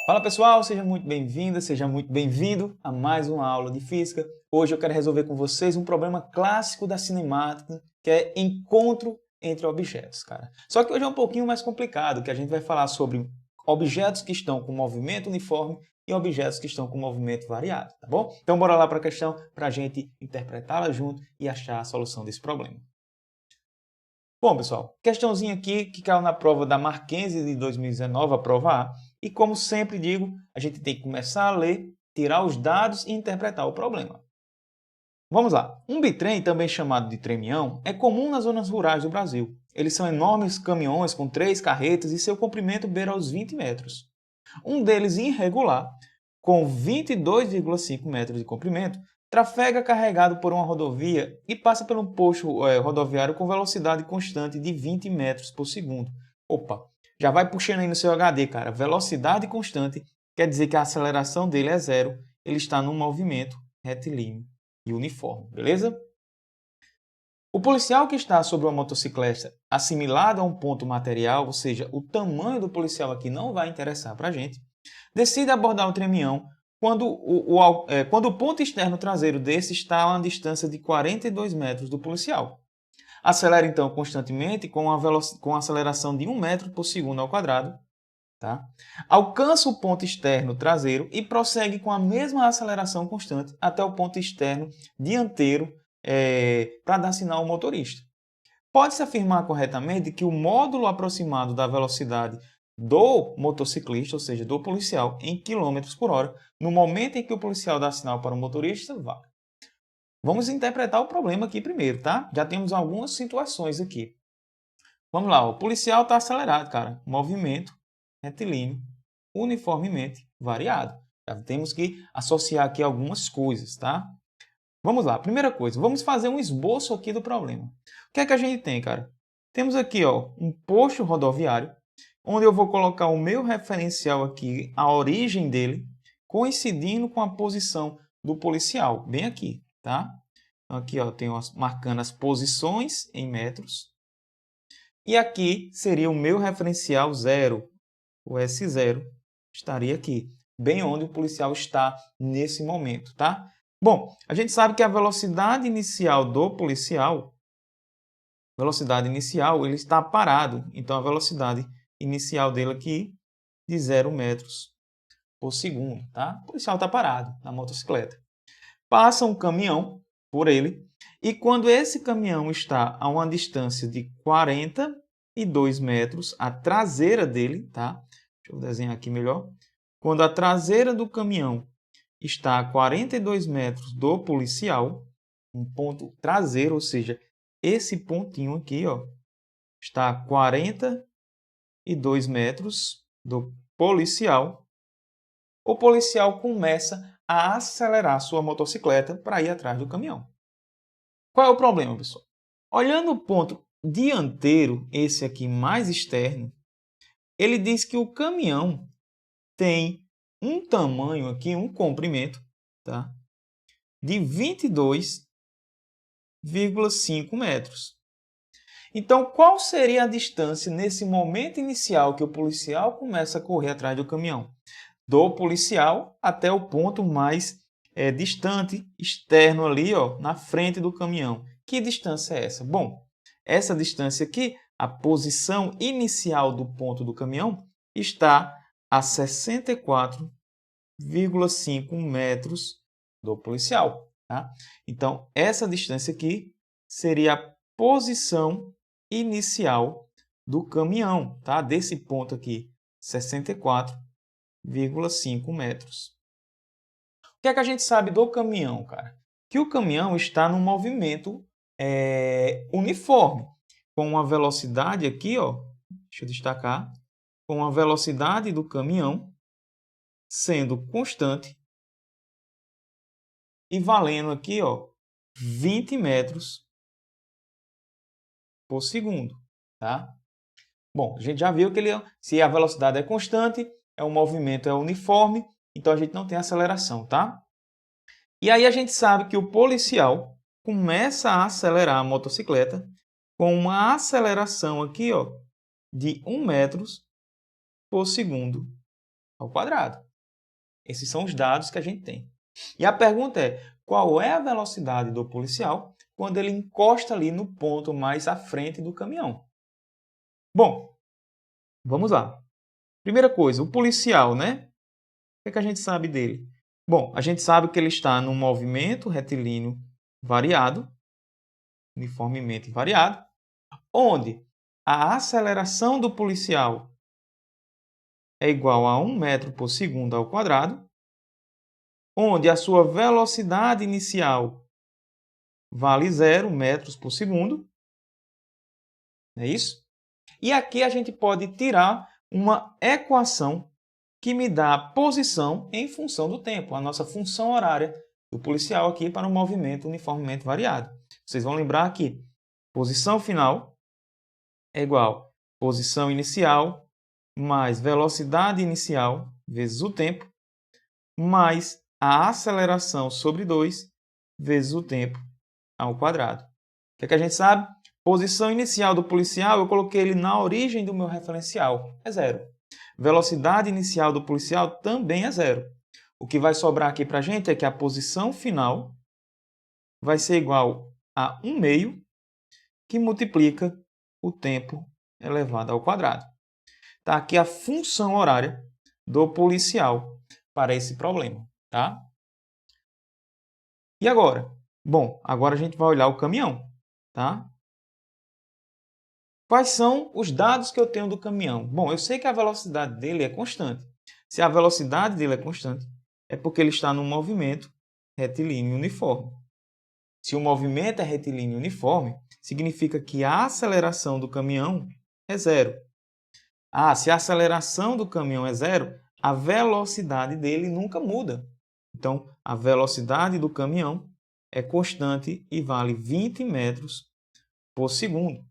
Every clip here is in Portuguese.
Fala pessoal, seja muito bem-vinda, seja muito bem-vindo a mais uma aula de física. Hoje eu quero resolver com vocês um problema clássico da cinemática, que é encontro entre objetos, cara. Só que hoje é um pouquinho mais complicado, que a gente vai falar sobre objetos que estão com movimento uniforme e objetos que estão com movimento variado, tá bom? Então bora lá para a questão para a gente interpretá-la junto e achar a solução desse problema. Bom, pessoal, questãozinha aqui que caiu na prova da Mackenzie de 2019, a prova A. E como sempre digo, a gente tem que começar a ler, tirar os dados e interpretar o problema. Vamos lá. Um bitrem, também chamado de tremião, é comum nas zonas rurais do Brasil. Eles são enormes caminhões com 3 carretas e seu comprimento beira aos 20 metros. Um deles irregular, com 22,5 metros de comprimento, trafega carregado por uma rodovia e passa por um posto rodoviário com velocidade constante de 20 metros por segundo. Opa, já vai puxando aí no seu HD, cara. Velocidade constante quer dizer que a aceleração dele é zero. Ele está num movimento retilíneo e uniforme, beleza? O policial que está sobre uma motocicleta assimilada a um ponto material, ou seja, o tamanho do policial aqui não vai interessar para a gente, decide abordar o tremião quando o ponto externo traseiro desse está a uma distância de 42 metros do policial. Acelera então constantemente com a aceleração de 1 metro por segundo ao quadrado. Tá? Alcança o ponto externo traseiro e prossegue com a mesma aceleração constante até o ponto externo dianteiro para dar sinal ao motorista. Pode-se afirmar corretamente que o módulo aproximado da velocidade do motociclista, ou seja, do policial, em km por hora, no momento em que o policial dá sinal para o motorista, vai. Vamos interpretar o problema aqui primeiro, tá? Já temos algumas situações aqui. Vamos lá, o policial está acelerado, cara. Movimento retilíneo, uniformemente variado. Já temos que associar aqui algumas coisas, tá? Vamos lá, primeira coisa, vamos fazer um esboço aqui do problema. O que é que a gente tem, cara? Temos aqui, ó, um posto rodoviário, onde eu vou colocar o meu referencial aqui, a origem dele, coincidindo com a posição do policial, bem aqui, tá? Então, aqui, ó, tenho marcando as posições em metros. E aqui seria o meu referencial zero, o S0 estaria aqui, bem onde o policial está nesse momento, tá? Bom, a gente sabe que a velocidade inicial do policial, ele está parado. Então, a velocidade inicial dele aqui de 0 metros por segundo, tá? O policial está parado na motocicleta. Passa um caminhão por ele e quando esse caminhão está a uma distância de 42 metros, a traseira dele, tá? Deixa eu desenhar aqui melhor. Quando a traseira do caminhão está a 42 metros do policial, um ponto traseiro, ou seja, esse pontinho aqui, ó, está a 42 metros do policial, o policial começa a acelerar sua motocicleta para ir atrás do caminhão. Qual é o problema, pessoal? Olhando o ponto dianteiro, esse aqui mais externo, ele diz que o caminhão tem um tamanho aqui, um comprimento, tá? De 22,5 metros. Então, qual seria a distância nesse momento inicial que o policial começa a correr atrás do caminhão? Do policial até o ponto mais distante, externo ali, ó, na frente do caminhão. Que distância é essa? Bom, essa distância aqui, a posição inicial do ponto do caminhão, está a 64,5 metros do policial. Tá? Então, essa distância aqui seria a posição inicial do caminhão, tá? Desse ponto aqui, 64,5 metros. O que é que a gente sabe do caminhão, cara? Que o caminhão está num movimento uniforme, com uma velocidade aqui, ó, deixa eu destacar, com a velocidade do caminhão sendo constante e valendo aqui, ó, 20 metros por segundo, tá? Bom, a gente já viu que se a velocidade é constante, o movimento é uniforme, então a gente não tem aceleração, tá? E aí a gente sabe que o policial começa a acelerar a motocicleta com uma aceleração aqui, ó, de 1 metro por segundo ao quadrado. Esses são os dados que a gente tem. E a pergunta é, qual é a velocidade do policial quando ele encosta ali no ponto mais à frente do caminhão? Bom, vamos lá. Primeira coisa, o policial, né? O que a gente sabe dele? Bom, a gente sabe que ele está num movimento retilíneo variado, uniformemente variado, onde a aceleração do policial é igual a 1 metro por segundo ao quadrado, onde a sua velocidade inicial vale 0 metros por segundo. É isso? E aqui a gente pode tirar uma equação que me dá a posição em função do tempo, a nossa função horária do policial aqui para um movimento uniformemente variado. Vocês vão lembrar que posição final é igual a posição inicial mais velocidade inicial vezes o tempo, mais a aceleração sobre 2 vezes o tempo ao quadrado. O que a gente sabe? Posição inicial do policial, eu coloquei ele na origem do meu referencial, é 0. Velocidade inicial do policial também é 0. O que vai sobrar aqui para a gente é que a posição final vai ser igual a 1 meio, que multiplica o tempo elevado ao quadrado. Está aqui a função horária do policial para esse problema. Tá? E agora? Bom, agora a gente vai olhar o caminhão. Tá? Quais são os dados que eu tenho do caminhão? Bom, eu sei que a velocidade dele é constante. Se a velocidade dele é constante, é porque ele está num movimento retilíneo uniforme. Se o movimento é retilíneo uniforme, significa que a aceleração do caminhão é 0. Se a aceleração do caminhão é 0, a velocidade dele nunca muda. Então, a velocidade do caminhão é constante e vale 20 metros por segundo.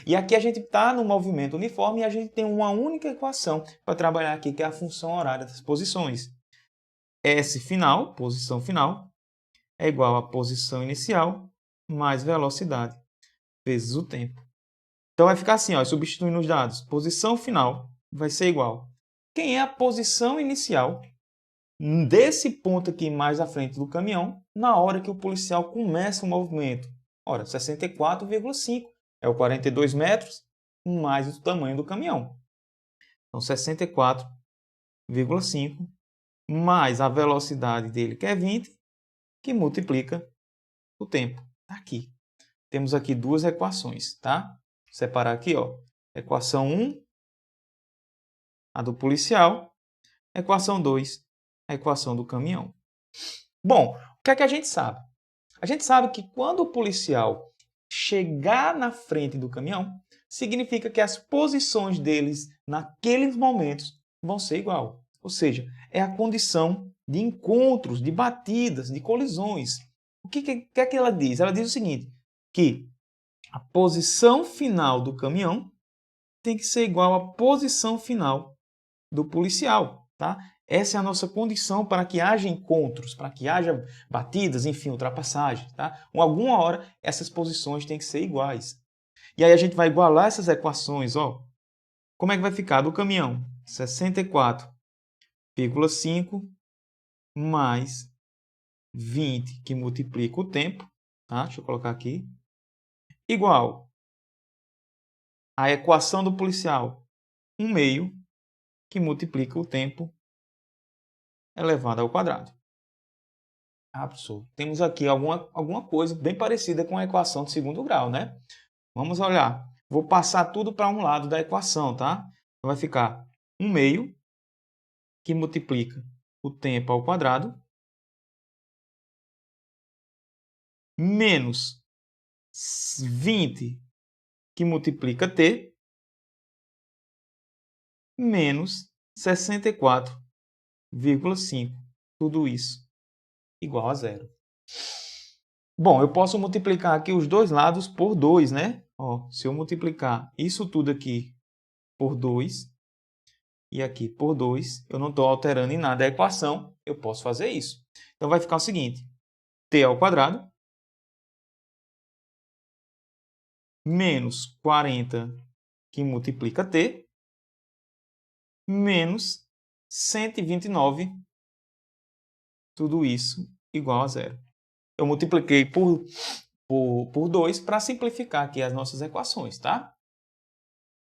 E aqui a gente está no movimento uniforme e a gente tem uma única equação para trabalhar aqui, que é a função horária das posições. S final, posição final, é igual a posição inicial mais velocidade vezes o tempo. Então vai ficar assim, ó, substituindo os dados. Posição final vai ser igual. Quem é a posição inicial desse ponto aqui mais à frente do caminhão na hora que o policial começa o movimento? Ora, 64,5. É o 42 metros mais o tamanho do caminhão. Então, 64,5 mais a velocidade dele, que é 20, que multiplica o tempo. Tá aqui. Temos aqui duas equações, tá? Vou separar aqui, ó. Equação 1, a do policial. Equação 2, a equação do caminhão. Bom, o que é que a gente sabe? A gente sabe que quando o policial chegar na frente do caminhão, significa que as posições deles naqueles momentos vão ser igual. Ou seja, é a condição de encontros, de batidas, de colisões. O que é que ela diz? Ela diz o seguinte, que a posição final do caminhão tem que ser igual à posição final do policial. Tá? Essa é a nossa condição para que haja encontros, para que haja batidas, enfim, ultrapassagens. Tá? Alguma hora essas posições têm que ser iguais. E aí a gente vai igualar essas equações. Ó. Como é que vai ficar do caminhão? 64,5 mais 20, que multiplica o tempo. Tá? Deixa eu colocar aqui. Igual a equação do policial, 1 meio, que multiplica o tempo elevado ao quadrado. Absurdo. Temos aqui alguma coisa bem parecida com a equação de segundo grau, né? Vamos olhar. Vou passar tudo para um lado da equação, tá? Então vai ficar 1 meio, que multiplica o tempo ao quadrado, menos 20, que multiplica t, menos 64,5. Tudo isso igual a 0. Bom, eu posso multiplicar aqui os dois lados por 2, né? Ó, se eu multiplicar isso tudo aqui por 2 e aqui por 2, eu não estou alterando em nada a equação, eu posso fazer isso. Então vai ficar o seguinte, t ao quadrado menos 40, que multiplica t, menos 129, tudo isso igual a zero. Eu multipliquei por 2 para simplificar aqui as nossas equações, tá?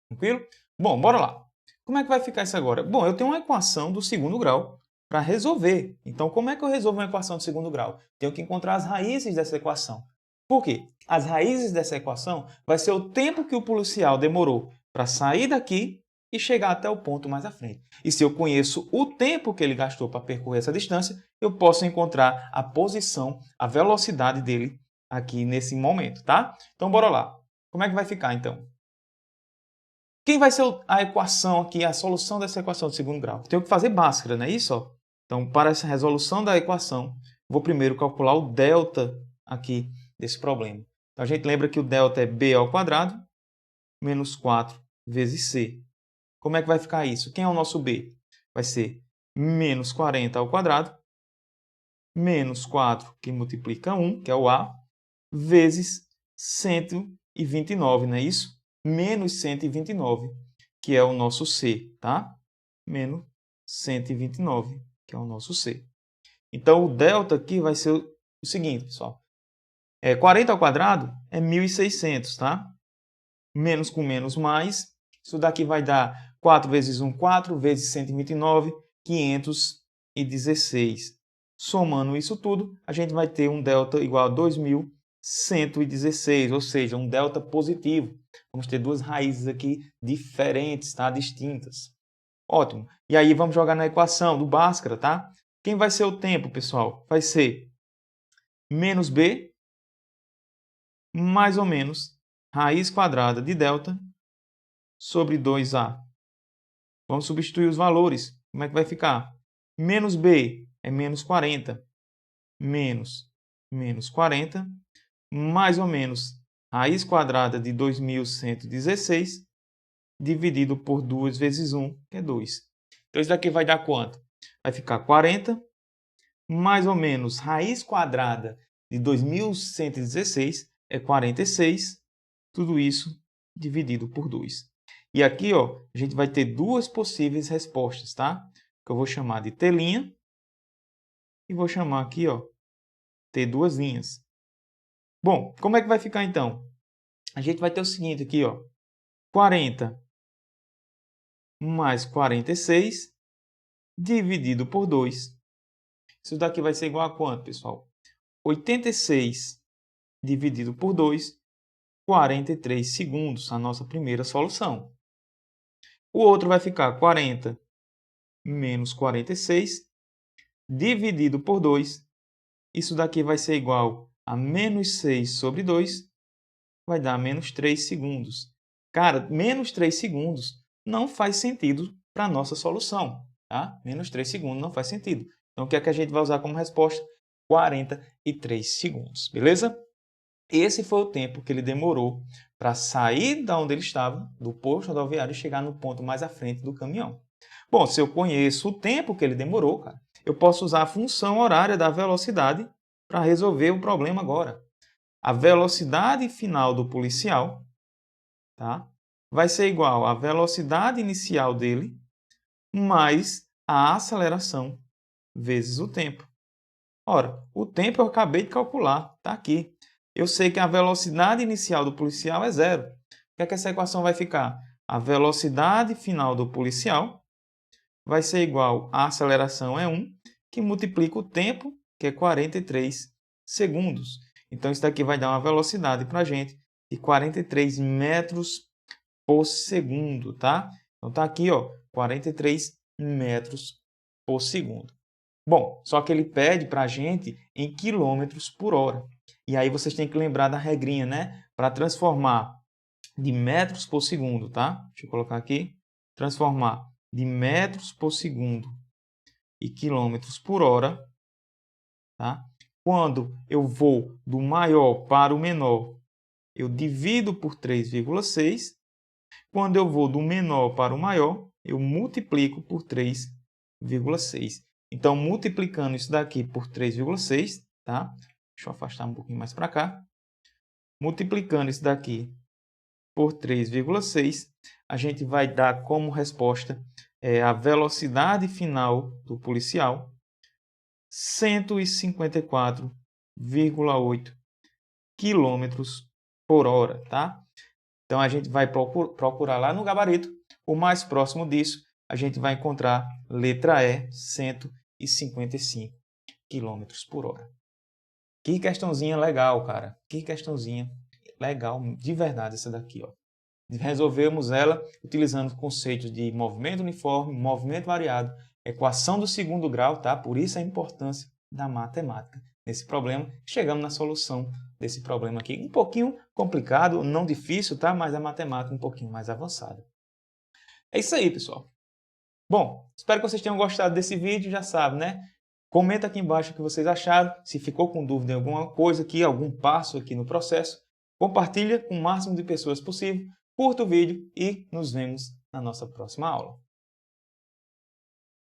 Tranquilo? Bom, bora lá. Como é que vai ficar isso agora? Bom, eu tenho uma equação do segundo grau para resolver. Então, como é que eu resolvo uma equação do segundo grau? Tenho que encontrar as raízes dessa equação. Por quê? As raízes dessa equação vai ser o tempo que o policial demorou para sair daqui e chegar até o ponto mais à frente. E se eu conheço o tempo que ele gastou para percorrer essa distância, eu posso encontrar a posição, a velocidade dele aqui nesse momento, tá? Então, bora lá. Como é que vai ficar, então? Quem vai ser a equação aqui, a solução dessa equação de segundo grau? Tenho que fazer Bhaskara, não é isso? Ó? Então, para essa resolução da equação, vou primeiro calcular o delta aqui desse problema. Então, a gente lembra que o delta é b ao quadrado menos 4 vezes c. Como é que vai ficar isso? Quem é o nosso b? Vai ser menos 40 ao quadrado, menos 4, que multiplica 1, que é o a, vezes 129, não é isso? Menos 129, que é o nosso C, tá? Menos 129, que é o nosso C. Então, o delta aqui vai ser o seguinte, pessoal. 40 ao quadrado é 1.600, tá? Menos com menos mais. Isso daqui vai dar 4 vezes 1, 4, vezes 129, 516. Somando isso tudo, a gente vai ter um delta igual a 2.116, ou seja, um delta positivo. Vamos ter duas raízes aqui diferentes, tá? Distintas. Ótimo. E aí vamos jogar na equação do Bhaskara, tá? Quem vai ser o tempo, pessoal? Vai ser menos b, mais ou menos, raiz quadrada de delta sobre 2a. Vamos substituir os valores. Como é que vai ficar? Menos b é menos 40. Menos 40, mais ou menos, raiz quadrada de 2.116, dividido por 2 vezes 1, que é 2. Então, isso daqui vai dar quanto? Vai ficar 40, mais ou menos, raiz quadrada de 2.116 é 46, tudo isso dividido por 2. E aqui, ó, a gente vai ter duas possíveis respostas, tá? Que eu vou chamar de T' e vou chamar aqui, ó, T duas linhas. Bom, como é que vai ficar então? A gente vai ter o seguinte aqui, ó, 40 mais 46 dividido por 2. Isso daqui vai ser igual a quanto, pessoal? 86 dividido por 2, 43 segundos, a nossa primeira solução. O outro vai ficar 40 menos 46 dividido por 2. Isso daqui vai ser igual a menos 6 sobre 2, vai dar menos 3 segundos. Cara, menos 3 segundos não faz sentido para a nossa solução. Tá? Menos 3 segundos não faz sentido. Então, o que é que a gente vai usar como resposta? 43 segundos, beleza? Esse foi o tempo que ele demorou para sair da onde ele estava, do posto rodoviário, e chegar no ponto mais à frente do caminhão. Bom, se eu conheço o tempo que ele demorou, cara, eu posso usar a função horária da velocidade para resolver o problema agora. A velocidade final do policial, tá, vai ser igual à velocidade inicial dele mais a aceleração vezes o tempo. Ora, o tempo eu acabei de calcular, está aqui. Eu sei que a velocidade inicial do policial é zero. O que é que essa equação vai ficar? A velocidade final do policial vai ser igual à aceleração é 1, que multiplica o tempo, que é 43 segundos. Então, isso daqui vai dar uma velocidade para a gente de 43 metros por segundo, tá? Então, está aqui, ó, 43 metros por segundo. Bom, só que ele pede para a gente em quilômetros por hora. E aí vocês têm que lembrar da regrinha, né? Para transformar de metros por segundo, tá? Deixa eu colocar aqui. Transformar de metros por segundo e quilômetros por hora, tá? Quando eu vou do maior para o menor, eu divido por 3,6. Quando eu vou do menor para o maior, eu multiplico por 3,6. Então, multiplicando isso daqui por 3,6, tá? Deixa eu afastar um pouquinho mais para cá. Multiplicando isso daqui por 3,6, a gente vai dar como resposta é a velocidade final do policial, 154,8 km por hora, tá? Então a gente vai procurar lá no gabarito, o mais próximo disso, a gente vai encontrar letra E, 155 km por hora. Que questãozinha legal, cara. Que questãozinha legal, de verdade essa daqui, ó. Resolvemos ela utilizando conceitos de movimento uniforme, movimento variado, equação do segundo grau, tá? Por isso a importância da matemática nesse problema. Chegamos na solução desse problema aqui. Um pouquinho complicado, não difícil, tá? Mas a matemática um pouquinho mais avançada. É isso aí, pessoal. Bom, espero que vocês tenham gostado desse vídeo, já sabe, né? Comenta aqui embaixo o que vocês acharam, se ficou com dúvida em alguma coisa aqui, algum passo aqui no processo. Compartilha com o máximo de pessoas possível, curta o vídeo e nos vemos na nossa próxima aula.